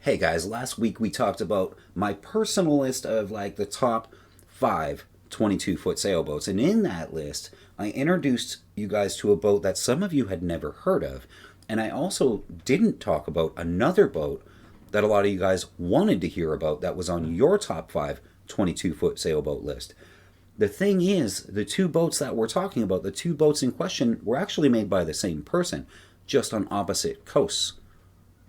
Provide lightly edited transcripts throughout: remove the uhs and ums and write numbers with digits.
Hey guys, last week we talked about my personal list of like the top five 22-foot sailboats. And in that list, I introduced you guys to a boat that some of you had never heard of. And I also didn't talk about another boat that a lot of you guys wanted to hear about that was on your top five 22-foot sailboat list. The thing is, the two boats that we're talking about, the two boats in question, were actually made by the same person, just on opposite coasts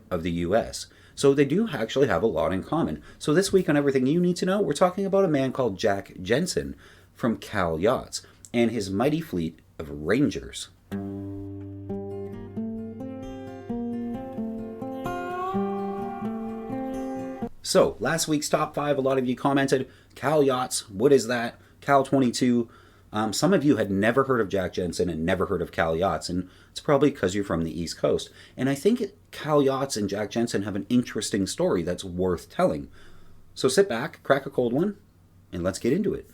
of the US. So they do actually have a lot in common. So this week on Everything You Need to Know, we're talking about a man called Jack Jensen from Cal Yachts and his mighty fleet of Rangers. So, last week's top five, a lot of you commented, Cal Yachts, what is that? Cal 22. Some of you had never heard of Jack Jensen and never heard of Cal Yachts, and it's probably because you're from the East Coast. And I think Cal Yachts and Jack Jensen have an interesting story that's worth telling. So sit back, crack a cold one, and let's get into it.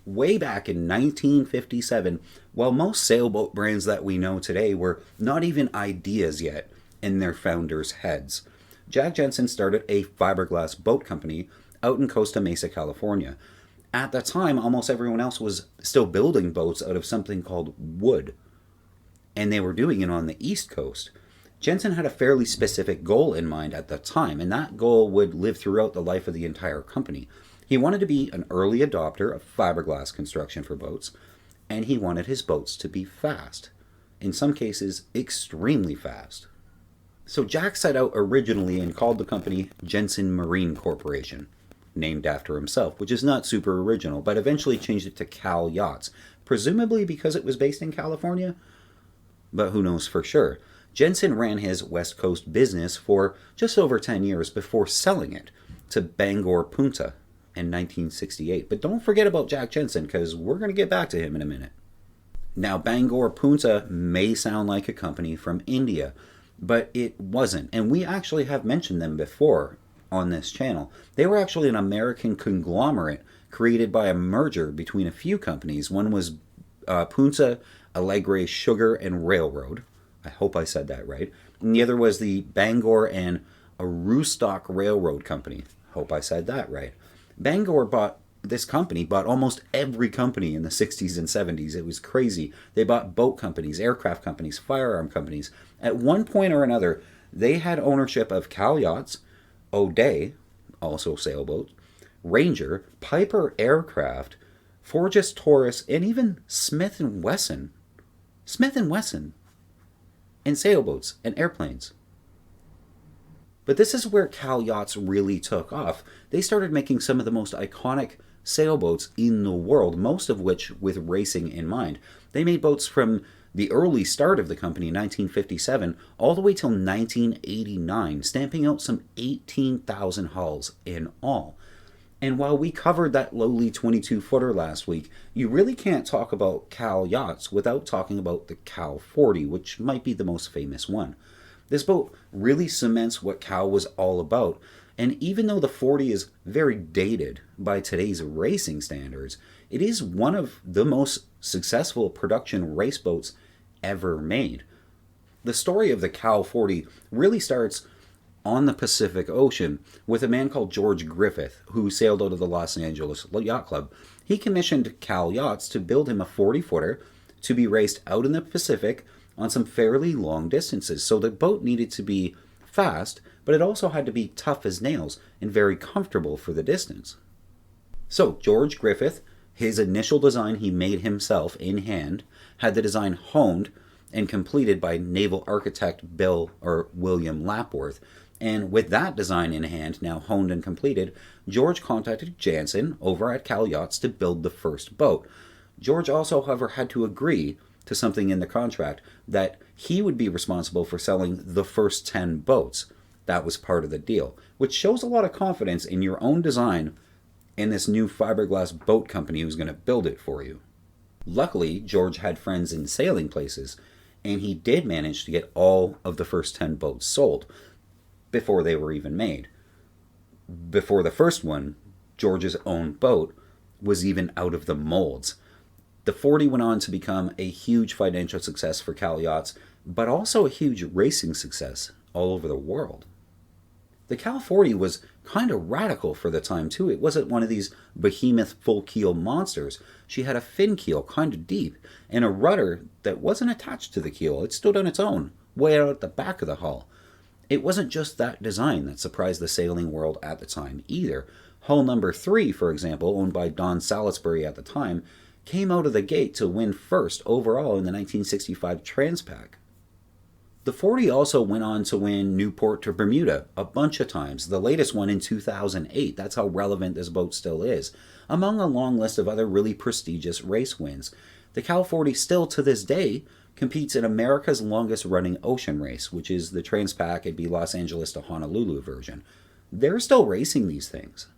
Way back in 1957, while most sailboat brands that we know today were not even ideas yet in their founders' heads, Jack Jensen started a fiberglass boat company out in Costa Mesa, California. At the time, almost everyone else was still building boats out of something called wood, and they were doing it on the East Coast. Jensen had a fairly specific goal in mind at the time, and that goal would live throughout the life of the entire company. He wanted to be an early adopter of fiberglass construction for boats, and he wanted his boats to be fast. In some cases, extremely fast. So Jack set out originally and called the company Jensen Marine Corporation, named after himself, which is not super original, but eventually changed it to Cal Yachts, presumably because it was based in California, but who knows for sure. Jensen ran his West Coast business for just over 10 years before selling it to Bangor Punta in 1968. But don't forget about Jack Jensen, because we're going to get back to him in a minute. Now, Bangor Punta may sound like a company from India, but it wasn't, and we actually have mentioned them before on this channel. They were actually an American conglomerate created by a merger between a few companies. One was Punta Alegre Sugar and Railroad. I hope I said that right. And the other was the Bangor and Aroostook Railroad Company. Hope I said that right. This company bought almost every company in the 60s and 70s. It was crazy. They bought boat companies, aircraft companies, firearm companies. At one point or another, they had ownership of Cal Yachts, O'Day, also sailboat, Ranger, Piper Aircraft, Forgis Taurus, and even Smith & Wesson. Smith & Wesson. And sailboats and airplanes. But this is where Cal Yachts really took off. They started making some of the most iconic sailboats in the world, most of which with racing in mind. They made boats from the early start of the company in 1957 all the way till 1989, stamping out some 18,000 hulls in all. And while we covered that lowly 22-footer last week, you really can't talk about Cal Yachts without talking about the Cal 40, which might be the most famous one. This boat really cements what Cal was all about, and even though the 40 is very dated by today's racing standards, it is one of the most successful production race boats ever made. The story of the Cal 40 really starts on the Pacific Ocean with a man called George Griffith, who sailed out of the Los Angeles Yacht Club. He commissioned Cal Yachts to build him a 40-footer to be raced out in the Pacific on some fairly long distances. So the boat needed to be fast, but it also had to be tough as nails and very comfortable for the distance. So George Griffith, his initial design he made himself in hand, had the design honed and completed by naval architect William Lapworth. And with that design in hand, now honed and completed, George contacted Jensen over at Cal Yachts to build the first boat. George also, however, had to agree to something in the contract that he would be responsible for selling the first 10 boats. That was part of the deal, which shows a lot of confidence in your own design in this new fiberglass boat company who's going to build it for you. Luckily, George had friends in sailing places, and he did manage to get all of the first 10 boats sold before they were even made. Before the first one, George's own boat was even out of the molds. The 40 went on to become a huge financial success for Cal Yachts, but also a huge racing success all over the world. The Cal 40 was kind of radical for the time, too. It wasn't one of these behemoth full keel monsters. She had a fin keel, kind of deep, and a rudder that wasn't attached to the keel. It stood on its own, way out at the back of the hull. It wasn't just that design that surprised the sailing world at the time either. Hull number 3, for example, owned by Don Salisbury at the time, came out of the gate to win first overall in the 1965 Transpac. The 40 also went on to win Newport to Bermuda a bunch of times, the latest one in 2008. That's how relevant this boat still is, among a long list of other really prestigious race wins. The Cal 40 still to this day competes in America's longest running ocean race, which is the Transpac. It'd be Los Angeles to Honolulu version. They're still racing these things.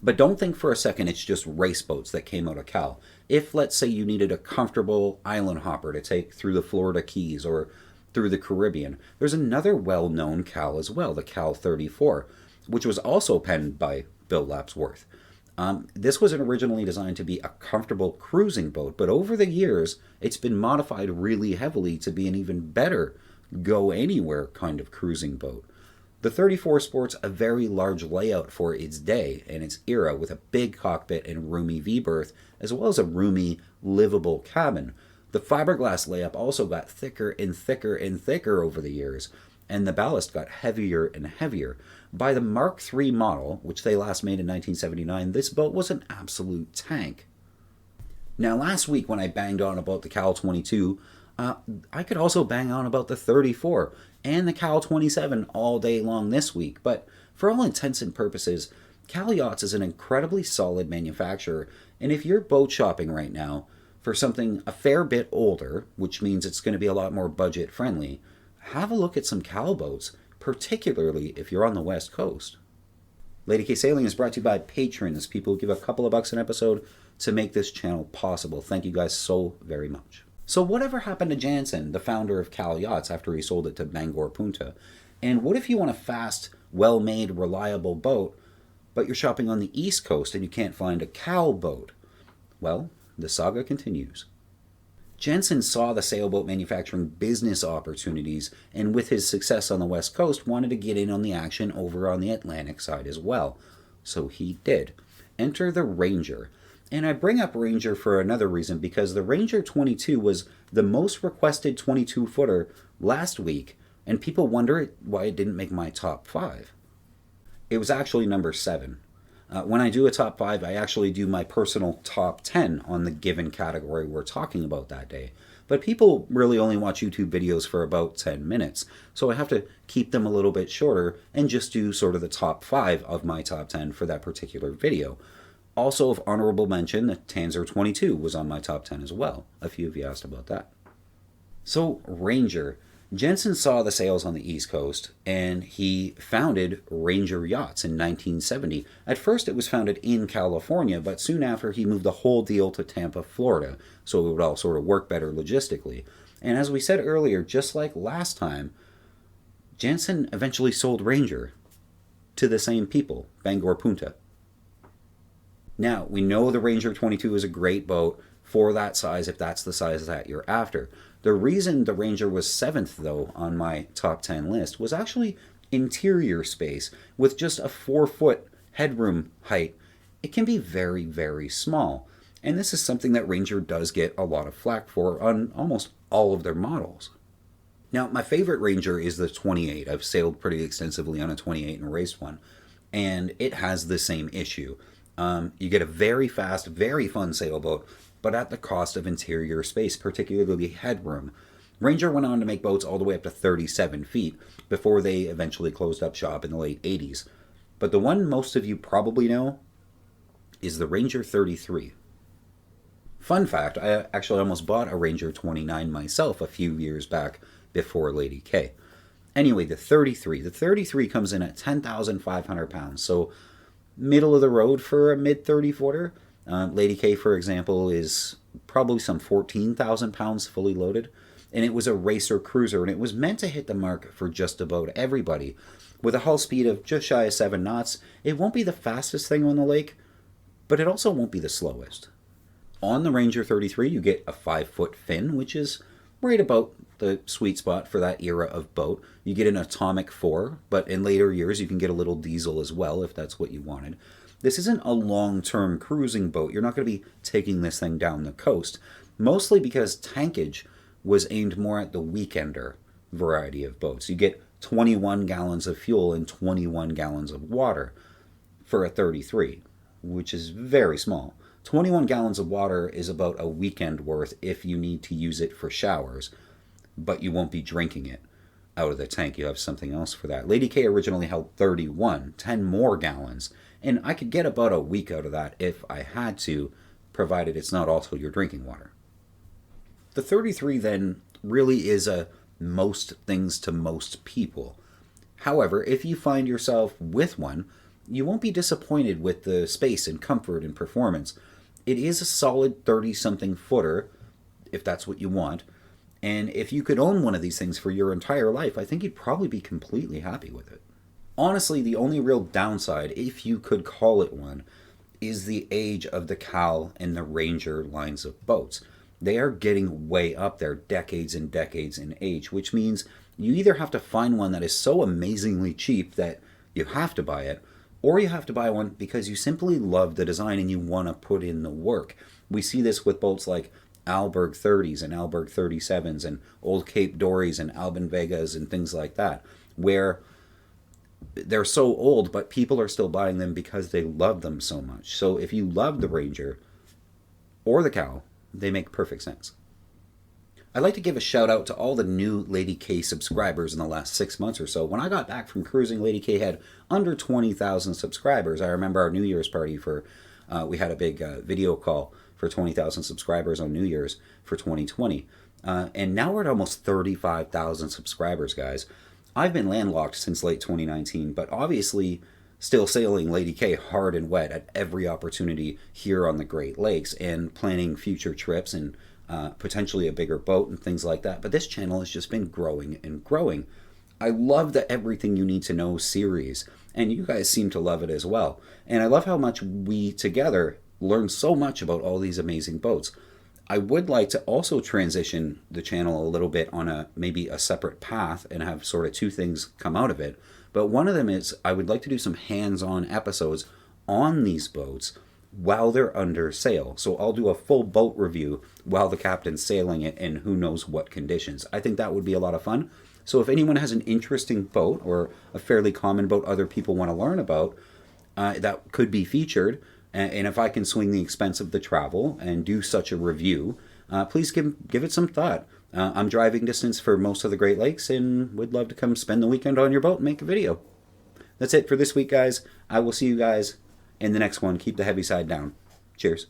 But don't think for a second it's just race boats that came out of Cal. If, let's say, you needed a comfortable island hopper to take through the Florida Keys or through the Caribbean, there's another well-known Cal as well, the Cal 34, which was also penned by Bill Lapsworth. This was originally designed to be a comfortable cruising boat, but over the years, it's been modified really heavily to be an even better go-anywhere kind of cruising boat. The 34 sports a very large layout for its day and its era, with a big cockpit and roomy V-berth, as well as a roomy, livable cabin. The fiberglass layup also got thicker and thicker and thicker over the years, and the ballast got heavier and heavier. By the Mark III model, which they last made in 1979, this boat was an absolute tank. Now, last week when I banged on about the Cal 22, I could also bang on about the 34 and the Cal 27 all day long this week, but for all intents and purposes, Cal Yachts is an incredibly solid manufacturer, and if you're boat shopping right now for something a fair bit older, which means it's going to be a lot more budget friendly, have a look at some Cal boats, particularly if you're on the West Coast. Lady K Sailing is brought to you by patrons, people who give a couple of bucks an episode to make this channel possible. Thank you guys so very much. So whatever happened to Jensen, the founder of Cal Yachts, after he sold it to Bangor Punta? And what if you want a fast, well-made, reliable boat, but you're shopping on the East Coast and you can't find a Cal boat? Well, the saga continues. Jensen saw the sailboat manufacturing business opportunities, and with his success on the West Coast, wanted to get in on the action over on the Atlantic side as well. So he did. Enter the Ranger. And I bring up Ranger for another reason, because the Ranger 22 was the most requested 22-footer last week, and people wonder why it didn't make my top 5. It was actually number 7. When I do a top 5, I actually do my personal top 10 on the given category we're talking about that day. But people really only watch YouTube videos for about 10 minutes, so I have to keep them a little bit shorter and just do sort of the top 5 of my top 10 for that particular video. Also, of honorable mention, the Tanzer 22 was on my top 10 as well. A few of you asked about that. So, Ranger. Jensen saw the sales on the East Coast, and he founded Ranger Yachts in 1970. At first, it was founded in California, but soon after, he moved the whole deal to Tampa, Florida, so it would all sort of work better logistically. And as we said earlier, just like last time, Jensen eventually sold Ranger to the same people, Bangor Punta. Now, we know the Ranger 22 is a great boat for that size, if that's the size that you're after. The reason the Ranger was 7th, though, on my top 10 list was actually interior space. With just a 4-foot headroom height, it can be very, very small. And this is something that Ranger does get a lot of flack for on almost all of their models. Now, my favorite Ranger is the 28. I've sailed pretty extensively on a 28 and raced one. And it has the same issue. You get a very fast, very fun sailboat, but at the cost of interior space, particularly headroom. Ranger went on to make boats all the way up to 37 feet before they eventually closed up shop in the late 80s. But the one most of you probably know is the Ranger 33. Fun fact, I actually almost bought a Ranger 29 myself a few years back before Lady K. Anyway, the 33. The 33 comes in at 10,500 pounds, so middle of the road for a mid-30-footer. Lady K, for example, is probably some 14,000 pounds fully loaded. And it was a racer cruiser, and it was meant to hit the mark for just about everybody. With a hull speed of just shy of 7 knots, it won't be the fastest thing on the lake, but it also won't be the slowest. On the Ranger 33, you get a 5-foot fin, which is right about the sweet spot for that era of boat. You get an atomic 4, but in later years you can get a little diesel as well if that's what you wanted. This isn't a long-term cruising boat. You're not going to be taking this thing down the coast, mostly because tankage was aimed more at the weekender variety of boats. You get 21 gallons of fuel and 21 gallons of water for a 33, which is very small. 21 gallons of water is about a weekend worth if you need to use it for showers, but you won't be drinking it out of the tank. You have something else for that. Lady K originally held 31, 10 more gallons, and I could get about a week out of that if I had to, provided it's not also your drinking water. The 33 then really is a most things to most people. However, if you find yourself with one, you won't be disappointed with the space and comfort and performance. It is a solid 30-something footer, if that's what you want. And if you could own one of these things for your entire life, I think you'd probably be completely happy with it. Honestly, the only real downside, if you could call it one, is the age of the Cal and the Ranger lines of boats. They are getting way up there, decades and decades in age, which means you either have to find one that is so amazingly cheap that you have to buy it, or you have to buy one because you simply love the design and you want to put in the work. We see this with boats like Alberg 30s and Alberg 37s and Old Cape Dories and Alban Vegas and things like that, where they're so old, but people are still buying them because they love them so much. So if you love the Ranger or the Cal, they make perfect sense. I'd like to give a shout out to all the new Lady K subscribers in the last 6 months or so. When I got back from cruising, Lady K had under 20,000 subscribers. I remember our New Year's party we had a big video call for 20,000 subscribers on New Year's for 2020. And now we're at almost 35,000 subscribers, guys. I've been landlocked since late 2019, but obviously still sailing Lady K hard and wet at every opportunity here on the Great Lakes and planning future trips and potentially a bigger boat and things like that. But this channel has just been growing and growing. I love the Everything You Need to Know series, and you guys seem to love it as well. And I love how much we together learn so much about all these amazing boats. I would like to also transition the channel a little bit on maybe a separate path and have sort of two things come out of it. But one of them is I would like to do some hands-on episodes on these boats while they're under sail. So I'll do a full boat review while the captain's sailing it in who knows what conditions. I think that would be a lot of fun. So if anyone has an interesting boat or a fairly common boat other people want to learn about, that could be featured. And if I can swing the expense of the travel and do such a review, please give it some thought. I'm driving distance for most of the Great Lakes and would love to come spend the weekend on your boat and make a video. That's it for this week, guys. I will see you guys in the next one. Keep the heavy side down. Cheers.